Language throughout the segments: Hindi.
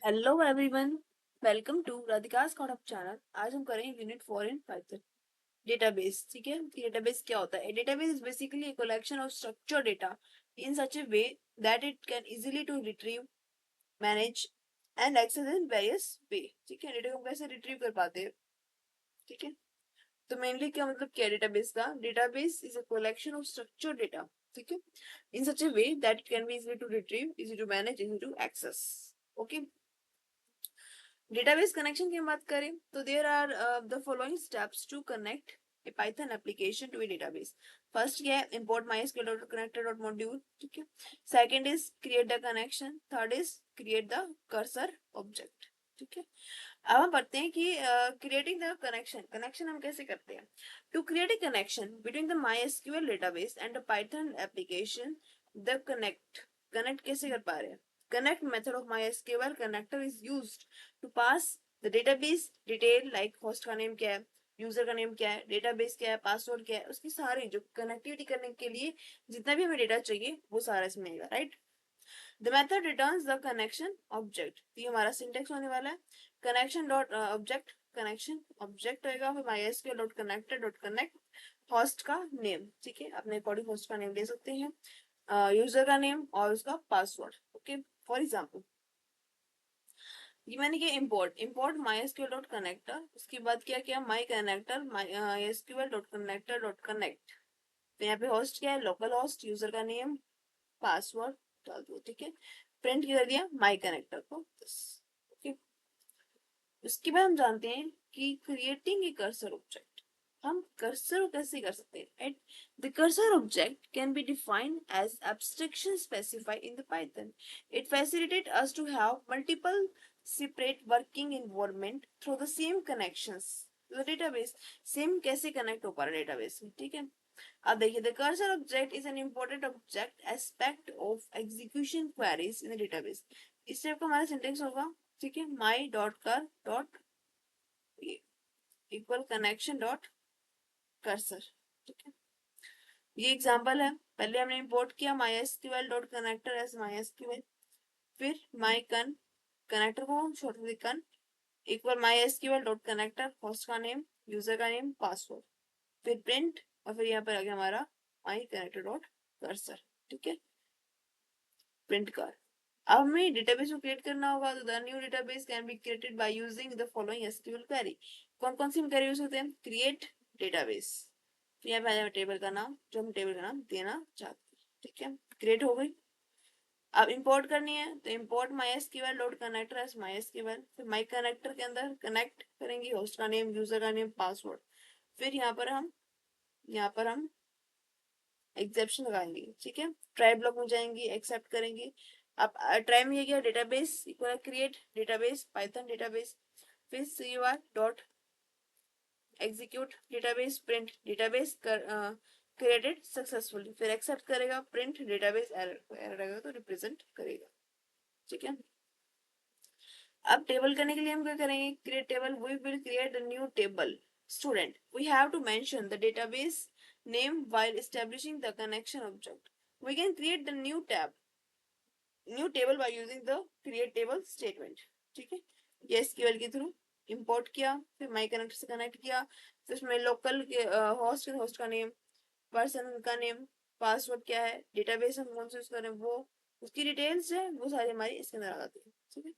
Hello everyone, welcome to Radhika's corner channel. आज हम करेंगे यूनिट 4 इन पाइथन डेटाबेस। ठीक है, डेटाबेस क्या होता है? Database is basically a collection of structured data in such a way that it can easily to retrieve, manage and access in various way। ठीक है, डेटा को हम कैसे रिट्रीव कर पाते हैं? ठीक है, तो मेनली क्या मतलब क्या है डेटाबेस का? Database is a collection of structured data. ठीक है, in such a way that it can be easily to retrieve, easy to manage, easy to access. Okay, database connection की हम बात करें तो there are the following steps to connect a python application to a database. First क्या है? Import MySQL dot connector dot module. ठीक है, second is create the connection, third is create the cursor object. ठीक है, अब हम पढ़ते हैं कि क्रिएटिंग द कनेक्शन, कनेक्शन हम कैसे करते हैं? To create a connection between the MySQL database and the Python application, the connect, connect कैसे कर पा रहे हैं? Connect method of MySQL connector is used to pass the database detail like host का नेम क्या है, यूजर का नेम क्या है, डेटाबेस क्या है, पासवर्ड क्या है, उसकी सारी जो कनेक्टिविटी करने के लिए जितना भी हमें डेटा चाहिए वो सारा इसमें आएगा। Right, the method returns the connection object. ये हमारा सिंटेक्स होने वाला है। Connection dot object, connection object होगा, फिर MySQL dot connector dot connect host का नेम। ठीक है, अपने अकॉर्डिंग होस्ट का नेम ले सकते हैं, यूजर का नेम और उसका पासवर्ड। ओके, फॉर एग्जाम्पल ये मैंने किया import, import MySQL dot connector, उसके बाद क्या किया my connector MySQL dot connector dot connect. तो यहाँ पे होस्ट क्या है? लोकल होस्ट, यूजर का नेम, पासवर्ड डाल दो। ठीक है, प्रिंट कर दिया माई कनेक्टर को बस। ओके, उसके बाद हम जानते हैं कि क्रिएटिंग ए कर्सर ऑब्जेक्ट, हम कर्सर कैसे कर सकते हैं? At the cursor object can be defined as abstraction specified in the Python. It facilitate us to have multiple separate working environment through the same connections to the database। Same कैसे कनेक्ट हो पा रहा है डेटाबेस में? ठीक है, अब देखिए the cursor object is an important object aspect of execution queries in the database. इस टाइप का हमारा सिंटेक्स होगा। ठीक है, माई डॉट कर dot equal connection dot cursor. ठीक है, ये एग्जांपल है। पहले हमने इंपोर्ट किया MySQL dot connector as MySQL, फिर माई कन, कनेक्टर को छोड़ con equal MySQL dot connector, host का नेम, यूजर का नेम, पासवर्ड, फिर प्रिंट, और फिर यहाँ पर आ गया हमारा माई कनेक्टर डॉट कर्सर। ठीक है, प्रिंट कर। अब हमें डेटाबेस को क्रिएट करना होगा, तो the new database can be created by using the following SQL query. कौन कौन सी हम क्वेरी यूज करते हैं? क्रिएट डेटाबेस, फिर यहाँ पे आ जाएगा टेबल का नाम जो हम टेबल का नाम देना चाहते हैं। ठीक है, क्रिएट हो गई। अब इंपोर्ट करनी है तो import MySQL dot connector as MySQL, फिर माई कनेक्टर के अंदर कनेक्ट करेंगे होस्ट का नेम, यूजर का नेम, पासवर्ड, फिर यहाँ पर हम एक्सेप्शन लगाएंगे। ठीक है, ट्राई ब्लॉक में जाएंगे, एक्सेप्ट करेंगे। अब ट्राई में ये क्या? Database equal create database, Python database, फिर CUR dot execute database, print database created successfully, फिर एक्सेप्ट करेगा, प्रिंट डेटाबेस एरर आएगा तो रिप्रेजेंट करेगा। ठीक है, अब टेबल करने के लिए हम क्या करेंगे? Create table, we will create a new table student. We have to mention the database name while establishing the connection object। we can create the new table by using the create table statement। ठीक है, ये SQL के थ्रू इंपोर्ट किया, फिर माई कनेक्ट से कनेक्ट किया, फिर उसमें लोकल होस्ट का नेम, पर्सन का नेम, पासवर्ड क्या है, डेटाबेस हम कौन सा यूज कर रहे हैं वो, उसकी डिटेल्स है वो सारी हमारी इसके अंदर आ जाती है। ठीक है,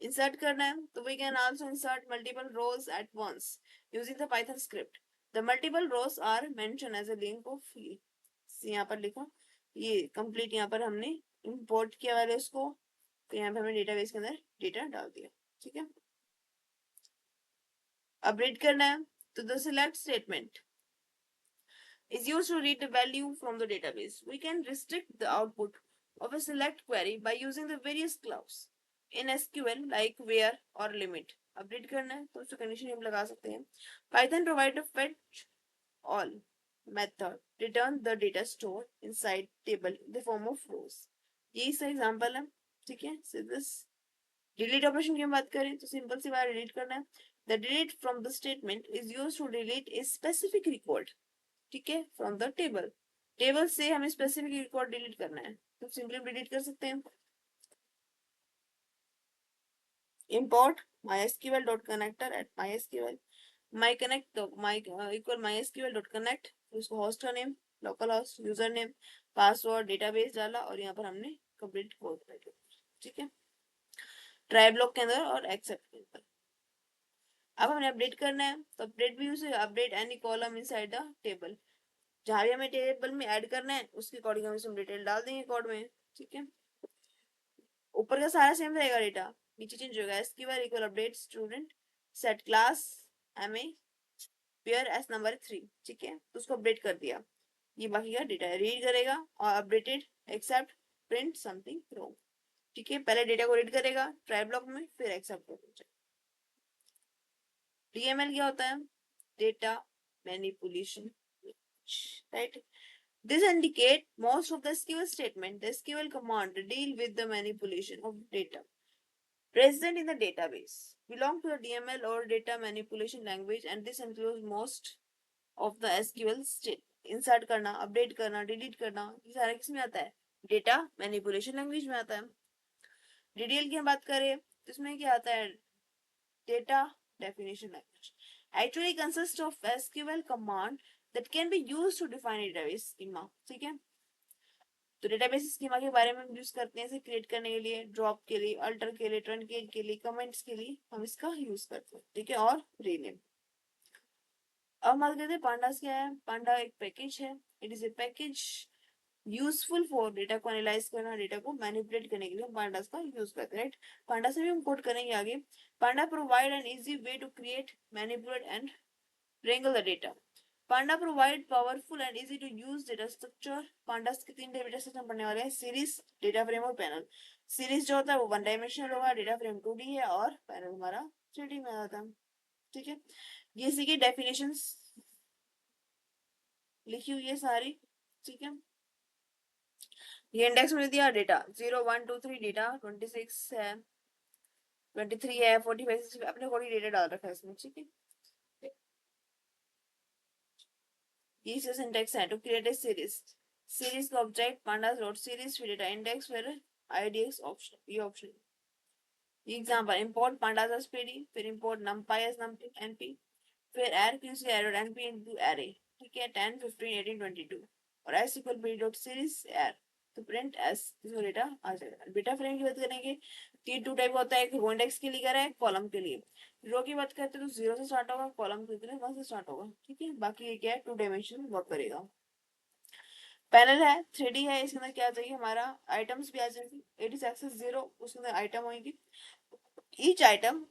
इंसर्ट करना है तो we can also insert multiple rows at once using the Python script. The multiple rows are mention as a link of, यहाँ पर लिखो ये कंप्लीट, यहाँ पर हमने इंपोर्ट किया वाले उसको, तो यहाँ पे हमने डेटाबेस के अंदर डेटा डाल दिया। ठीक है, अब रीड करना है तो the select statement is used to read the value from the database। We can restrict the output of a select query by using the various clauses in SQL like where or limit। Update करना है तो उसको कंडीशन हम लगा सकते हैं। Python provide a fetch all method return the data stored inside table in the form of rows। ये इसका एग्जांपल है। ठीक है, so this डिलीट ऑपरेशन की हम बात करें तो सिंपल सी बात डिलीट करना है। The delete from the statement is used to delete a specific record. ठीक है, फ्रॉम द टेबल, टेबल से हमें स्पेसिफिक रिकॉर्ड डिलीट करना है तो सिंपली डिलीट कर सकते हैं। import mysql dot connector at mysql my connect तो my equal mysql dot connect, उसको होस्ट का name, local host, user name, password, database डाला और यहाँ पर हमने कंप्लीट कोड कर दिया। ठीक है, ट्राई ब्लॉक के अंदर और एक्सेप्ट के अंदर। अब हमें अपडेट करना है, तो अपडेट भी यूज है, update any column inside the table, जहां भी हमें टेबल में ऐड करना है उसके अकॉर्डिंग हम डिटेल डाल देंगे कोड में। ठीक है, ऊपर का सारा सेम रहेगा डेटा, नीचे चेंज होगा। SQL equal update student set class MA pair S number 3। ठीक है, तो उसको अपडेट कर दिया, ये बाकी का डेटा रीड करेगा और updated except print something wrong. ठीक है, पहले डेटा को रीड करेगा ट्राई ब्लॉक में, फिर एक्सेप्ट करेगा। डीएमएल क्या होता है? Data manipulation, right? This indicate most of the SQL statement, the SQL command deal with the manipulation of data present in the database belong to the DML or data manipulation language, and this includes most of the SQL state। Insert करना, अपडेट करना, डिलीट करना, ये सारा किस में आता है? डेटा मैनिपुलेशन लैंग्वेज में आता है। डीडीएल की हम बात करें तो इसमें क्या आता है? Data definition language actually consists of SQL command that can be used to define a database schema। ठीक है, तो डेटाबेस स्कीमा के बारे में हम यूज करते हैं, इसे क्रिएट करने के लिए, ड्रॉप के लिए, अल्टर के लिए, ट्रंकेट के लिए, कमेंट्स के लिए हम इसका यूज करते हैं। ठीक है, और रीनेम। अब बात करते हैं पांडास क्या है। पांडा एक पैकेज है, it is a package useful for data को एनालाइज करना, डेटा को मैनिपुलेट करने के लिए हम पांडास का यूज करते हैं। राइट, पांडा से भी हम कोड करेंगे आगे। Panda provide an easy way to create, manipulate and wrangle the data। Panda provide powerful and easy to use data structure. Pandas के 3 डेटा स्ट्रक्चर पढ़ने वाले हैं, सीरीज, डेटा फ्रेम और पैनल। सीरीज जो होता है वो 1 डायमेंशनल होगा, डेटा फ्रेम 2D है और पैनल हमारा 3D में आता है। ठीक है, ये इसी की डेफिनेशंस लिखी हुई है सारी। ठीक है, ये इंडेक्स में दिया डेटा 0 1 2 3, डेटा 26 है, 23 है, 45, अपने कोई डेटा डाल रखा है इसमें। ठीक है, ये सिंटैक्स है to create a series. Series का ऑब्जेक्ट pandas डॉट सीरीज फिर डेटा इंडेक्स फिर idx ऑप्शन, ये option. Example import pandas as pd, फिर इंपोर्ट numpy as np, फिर add qc arrow np into array। ठीक है, 10 15 18 22 और s equal pd dot series add, तो प्रिंट s, इसमें डेटा आ जाएगा। डेटा फ्रेम की बात करेंगे तो ये 2 टाइप होता है, एक रो इंडेक्स के लिए करा है, कॉलम के लिए। रो की बात करते हैं तो 0 से स्टार्ट होगा, कॉलम के लिए 1 से स्टार्ट होगा। ठीक है, बाकी ये क्या है, 2 डायमेंशन वर्क करेगा। पैनल है, 3D है, इसके अंदर क्या चाहिए हमारा, आइटम्स भी आ जाएंगे, एडिस एक्सेस 0, उसके अंदर आइटम होंगी। Each item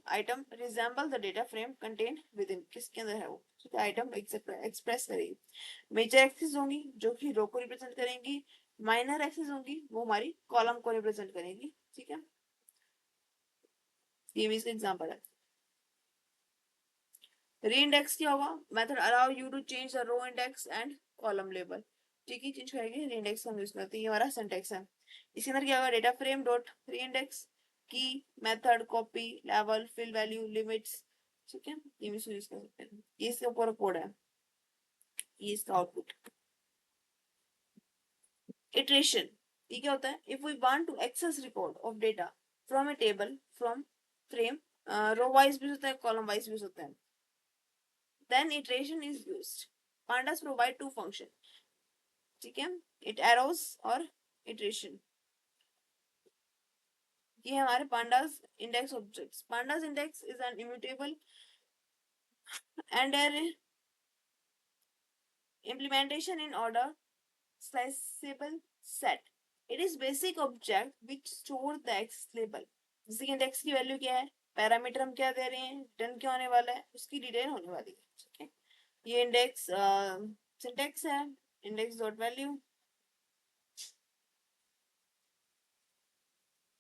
resemble the data frame contain with in, किसके अंदर है वो, ठीक है, आइटम एक्सप्रेस करेगी। मेजर एक्सेस होंगी जो कि रो को रिप्रेजेंट करेंगी, माइनर एक्सेस होंगी वो हमारी कॉलम को रिप्रेजेंट करेंगी। ठीक है, ये भी इसका एग्जांपल है। रीइंडेक्स क्या होगा, method allow you to change the row index and column label. ठीक है, चेंज करेंगे, रीइंडेक्स हम यूज करते हैं, ये हमारा सिंटैक्स है। इसके अंदर क्या होगा, data frame dot reindex, key, method, copy, level, fill value, limits. ठीक है, ये भी यूज कर सकते हैं, ये इसका पूरा कोड है, ये इसका आउटपुट। इटरेशन, ये क्या होता है, if we want to access record of data from a table, from frame, row wise भी होता है, कॉलम वाइज भी होता है, then iteration is used। pandas provide two function। ठीक है, it arrows और iteration, ये हमारे pandas index objects। pandas index is an immutable and an implementation in order sliceable set। it is basic object which store the access label। जैसे कि इंडेक्स की वैल्यू क्या है, पैरामीटर हम क्या दे रहे हैं, रिटर्न क्या होने वाला है, उसकी डिटेल होने वाली है। ठीक है, ये इंडेक्स सिंटेक्स है, इंडेक्स डॉट वैल्यू।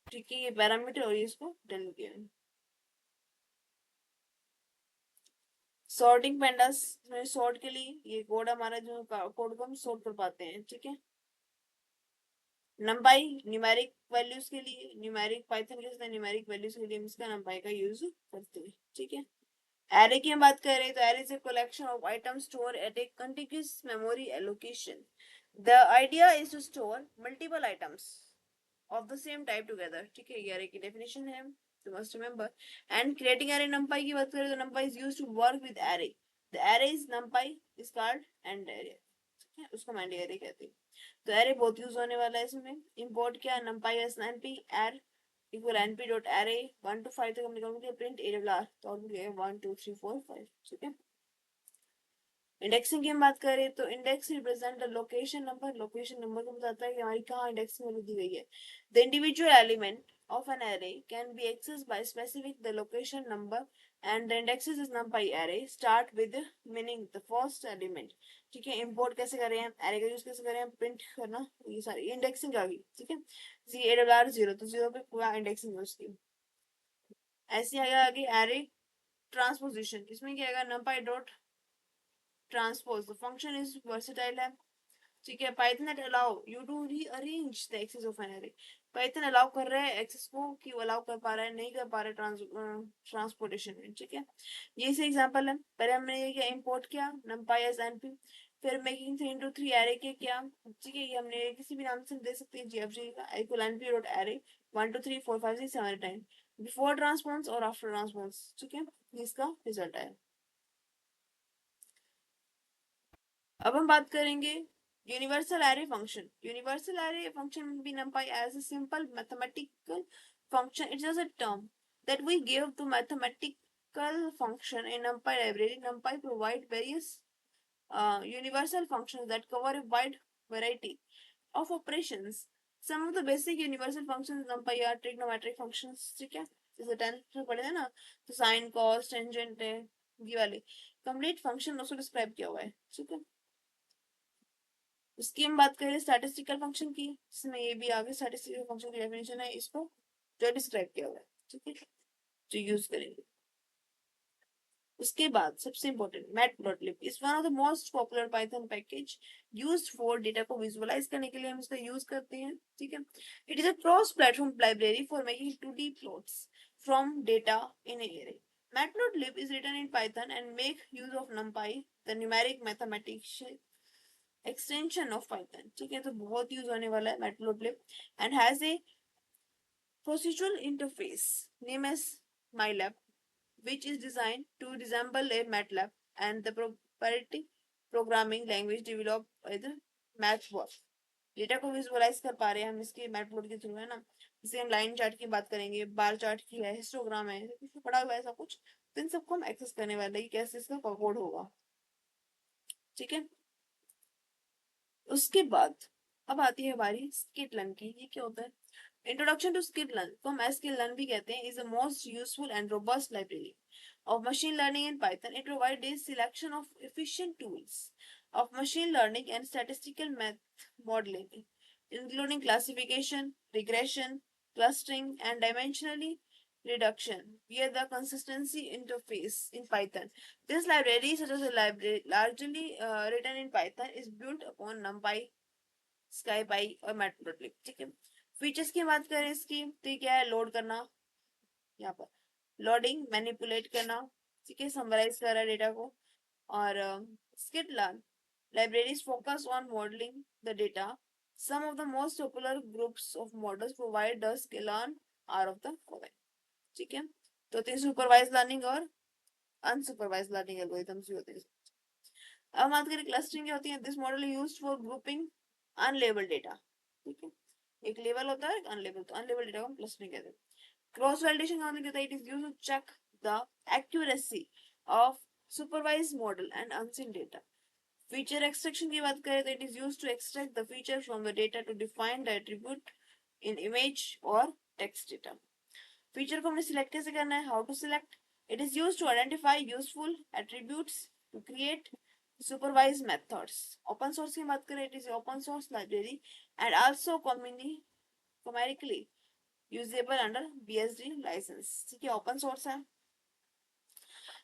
ठीक है, ये पैरामीटर और इसको डल गया। सॉर्टिंग पेंडास में सॉर्ट के लिए ये कोड हमारा, जो कोड को हम सॉर्ट कर पाते हैं। ठीक है, नंपाई न्यूमेरिक वैल्यूज के लिए, न्यूमेरिक पाइथन के साथ न्यूमेरिक वैल्यूज के लिए हम इसका नंपाई का यूज करते हैं। ठीक है, एरे की हम बात करें तो array is a collection of items store at a continuous memory allocation. The idea is to store multiple items of the same type together. ठीक है, ये एरे की डेफिनेशन है। you must remember. And creating array numpy की बात करें तो numpy is used to work with array. The array is numpy is called and array, ठीक है, उसको मैंने array कहते हैं. तो array बहुत यूज होने वाला है इसमें. import क्या, numpy as np arr equal np dot array 1 to 5 तक हम निकालेंगे, print awr तो आउटपुट है 1 2 3 4 5, ठीक है. इंडेक्सिंग की हम बात करें तो index represent the location number. Location number को बताता है कि हमारी कहाँ इंडेक्सिंग वैल्यू दी गई है. The individual element of an array can be accessed by specific the location number and the indexes is numpy array start with meaning the first element, ठीक है. इंपोर्ट कैसे करें हम, एरे का यूज कैसे करें हम, प्रिंट करना, ये सारी इंडेक्सिंग आ गई, ठीक है. जीरो तो जीरो पे पूरा इंडेक्सिंग है उसकी. ऐसे आएगा आगे एरे ट्रांसपोजिशन, इसमें क्या आएगा, numpy dot transpose. The function is versatile है, ठीक है. Python that allow you to rearrange the axes of an array. Python allow कर रहा है एक्सेस को, कि वो अलाउ कर पा रहा है, नहीं कर पा रहा है ट्रांसपोर्टेशन में, ठीक है. ये से एग्जांपल है. पहले हमने ये क्या इंपोर्ट किया numpy as np, फिर मेकिंग 3 into 3 एरे के क्या, ठीक है. ये हमने किसी भी नाम से दे सकते हैं, gfg का equal np dot array 1 2 3 4 5 6 7 9 before transpose और आफ्टर ट्रांसपोज, ठीक है. इसका रिजल्ट है. अब हम बात करेंगे universal array function. Universal array function be numpy as a simple mathematical function. It is a term that we give to mathematical function in numpy library. Numpy provide various universal functions that cover a wide variety of operations. Some of the basic universal functions in numpy are trigonometric functions, ठीक है. जैसे 10th में पढ़े थे ना, तो साइन कॉस टेंजेंट है, ये वाले कंप्लीट फंक्शन उसको डिस्क्राइब किया हुआ है, ठीक है. उसकी हम बात करें स्टैटिस्टिकल फंक्शन की, जिसमें ये भी आगे स्टैटिस्टिकल फंक्शन की डेफिनेशन है, इसको जो डिस्क्राइब किया हुआ है, ठीक है, जो यूज करेंगे. उसके बाद सबसे important matplotlib is one of the most popular Python package used for data को विजुअलाइज करने के लिए हम इसका यूज करते हैं, ठीक है. It is a cross platform library for making 2D plots from data in an array. Matplotlib is written in Python and make use of NumPy, the numeric mathematics extension of Python, ठीक है. तो बहुत यूज होने वाला है matplotlib and has a procedural interface named as MyLab, which is designed to resemble a MATLAB and the proprietary programming language developed by the MathWorks. Data को विजुअलाइज कर पा रहे हैं हम इसके मैटप्लॉट के थ्रू, है ना. जैसे हम लाइन चार्ट की बात करेंगे, बार चार्ट की है, हिस्टोग्राम है, पढ़ा हुआ है ऐसा कुछ, तो इन सबको हम एक्सेस करने वाले हैं, कैसे इसका कोड होगा, ठीक है. उसके बाद अब आती है हमारी स्किटलन की. ये क्या होता है, इंट्रोडक्शन टू स्किटलन को हम sklearn भी कहते हैं. Is the most useful and robust library of machine learning in Python. It provides a selection of efficient tools of machine learning and statistical math modeling, including classification, regression, clustering, and dimensionally reduction via the consistency interface in Python. This library, such as a library largely written in Python, is built upon NumPy, SkyPy और Matplotlib, ठीक है. फीचर्स की बात करें इसकी तो ये क्या है, लोड करना, यहाँ पर लोडिंग, मैनिपुलेट करना, ठीक है, समराइज कर रहा है डेटा को. और skitlearn libraries focus on modeling the data. Some of the most popular groups of models provide the skitlearn are of the following, ठीक है. तो तीन सुपरवाइज लर्निंग और अनसुपरवाइज लर्निंग एल्गोरिथम्स भी होते हैं. अब बात करें क्लस्टरिंग क्या होती है. This model used for grouping unlabelled data, ठीक है. एक लेबल होता है, एक अनलेबल, तो अनलेबल डेटा को हम क्लस्टरिंग कहते हैं. क्रॉस वैलिडेशन का मतलब कहता है, it is used to check the accuracy of supervised model and unseen data. Feature extraction की बात करें तो it is used to extract the feature from the data to define the attribute in image और टेक्स्ट डेटा. फीचर को हमने सिलेक्ट कैसे करना है, how to select. It is used to identify useful attributes to create supervised methods. Open source की बात करें, it is open source library and also commercially usable under BSD license, ठीक है, ओपन सोर्स है.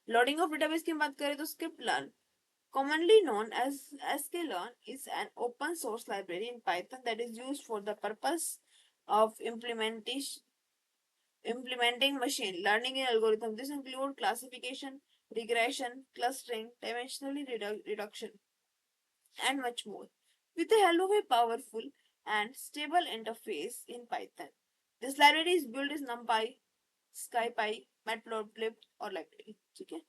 लोडिंग ऑफ डेटाबेस की बात करें तो skiplearn, commonly known as sklearn, is an open source library in Python that is used for the purpose of implementing machine learning in algorithm. This include classification, regression, clustering, dimensionally reduction, and much more, with the help of a powerful and stable interface in Python. This library is built as NumPy, SciPy, matplotlib और लाइब्रेरी। ठीक है,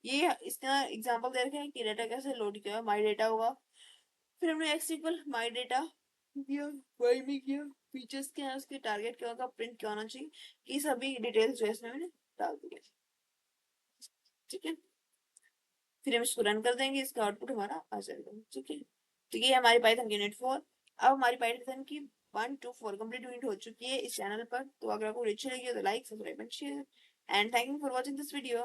ये इसका एग्जांपल दे रखे हैं कि डेटा कैसे लोड किया है। माई डेटा होगा, फिर हमने एक्स इक्वल माई डेटा दिया, वाई भी किया, फीचर्स क्या है उसके, टारगेट क्या होगा, प्रिंट क्या होना चाहिए, ये सभी डिटेल्स जो है इसमें मैंने डाल दिया। ठीक है, फिर हम इसको रन कर देंगे, इसका आउटपुट हमारा आ जाएगा। ठीक है, तो ये हमारी पाइथन यूनिट 4। अब हमारी पाइथन की 1 to 4 कंप्लीट यूनिट हो चुकी है इस चैनल पर। तो अगर आपको अच्छी लगी हो तो like, subscribe and share, and thank you for watching this video.